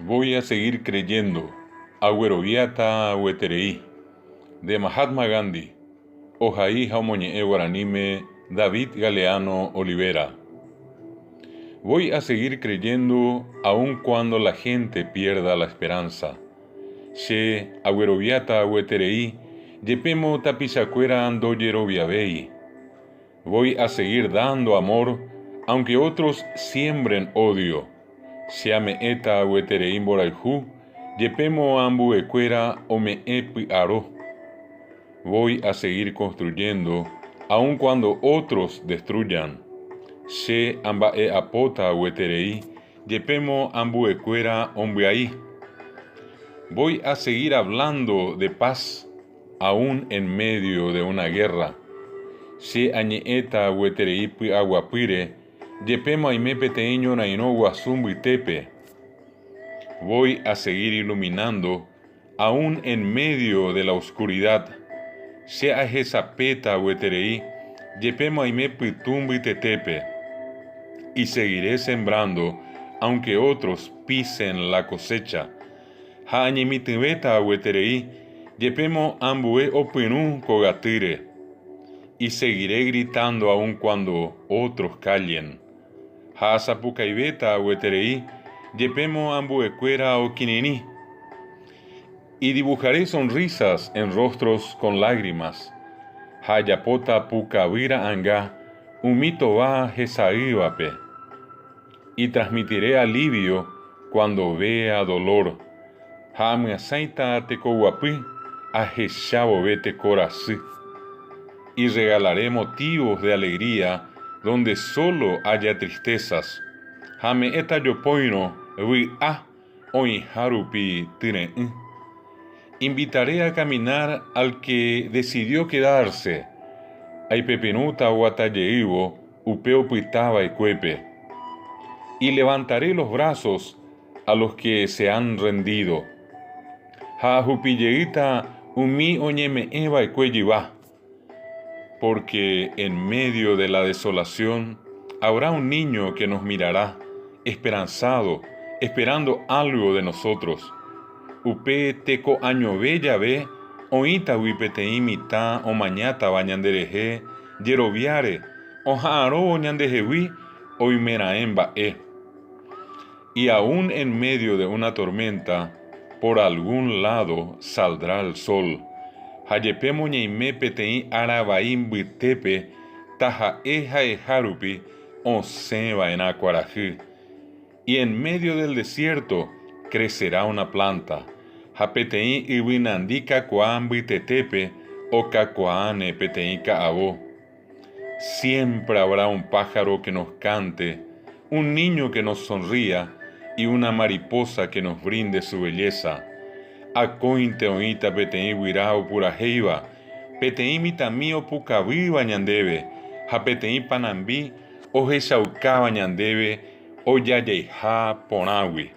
Voy a seguir creyendo. Agüeroviata Weterei, de Mahatma Gandhi, Ojaí Jaumoñe Guaranime, David Galeano Olivera. Voy a seguir creyendo aun cuando la gente pierda la esperanza. She Agüeroviata Weterei, Yepemo Tapizacuera Andoyeroviavei. Voy a seguir dando amor, aunque otros siembren odio. Siame eta weterein boralhu, yepemo ambu ecuera o me epi aro. Voy a seguir construyendo, aun cuando otros destruyan. Se amba e apota weterei, yepemo ambu ecuera ombiai. Voy a seguir hablando de paz, aún en medio de una guerra. Se añeeta weterei pi aguapire, yepemo aime peteño naino guasumbu y tepe. Voy a seguir iluminando, aún en medio de la oscuridad. Sea jesapeta weterei, yepemo aime pitumbu y tetepe. Y seguiré sembrando, aunque otros pisen la cosecha. Ha añemitibeta weterei, yepemo ambue opinu kogatire. Y seguiré gritando aun cuando otros callen. Ha sapucaibeta weterei, yepemo ambuecuera o kinini. Y dibujaré sonrisas en rostros con lágrimas. Ha yapota pucavira anga, umito va jesaivape. Y transmitiré alivio cuando vea dolor. Ha measaita tecoguapi, a jeshabo vete corazí. Y regalaré motivos de alegría donde solo haya tristezas. Hame eta yopoino vi a oiharupi tire. Invitaré a caminar al que decidió quedarse. Ay pepenuta guatayeivo upeo pitaba y cuepe. Y levantaré los brazos a los que se han rendido. Ha jupilleita umi oñeme eva y cuelliva. Porque en medio de la desolación habrá un niño que nos mirará, esperanzado, esperando algo de nosotros. Upe teco año bella ve, oita huipeteimita o mañata bañandereje, yeroviare, o jaaro ñandejehui, oimeraemba e. Y aún en medio de una tormenta, por algún lado saldrá el sol. Hayepemo ñeime petei arabaim bitepe, taja eja ejarupi, oseba en acuarají. Y en medio del desierto crecerá una planta. Japetei ibinandika cuan bitetepe, o cacuane petei caabo. Siempre habrá un pájaro que nos cante, un niño que nos sonría, y una mariposa que nos brinde su belleza. Acointe oita petei wirao purajeiva, petei mitamio pucaviva ñandebe, ha petei panambi, o jeshaucaba ñandebe, o yayeja ponawi.